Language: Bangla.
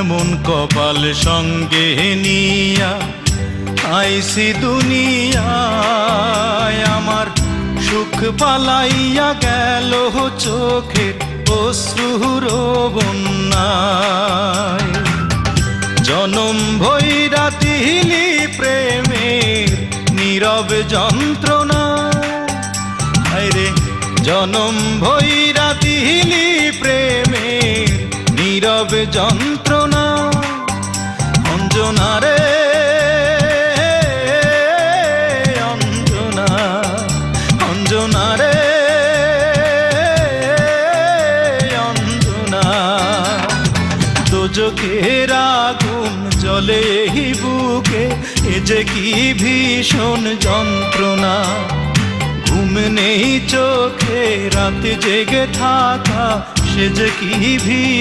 এমন কপাল সঙ্গে নিয়া আইসি দুনিয়ায়, আমার সুখ পালাইয়া গেল চোখের অশ্রুর বন্যায়। জনম ভৈরা দিলি প্রেমের নীরব যন্ত্রণা, আরে জনম ভৈরা দিলি প্রেমের নীরব যন্ত্রণা। অঞ্জনা রে অঞ্জনা, অঞ্জনা রে অঞ্জনা, দোজখের আগুন জ্বলে এই বুকে, এ যে কি ভীষণ যন্ত্রণা। ঘুম নেই চোখে রাতে জেগে থাকা, সে যে কি ভীষণ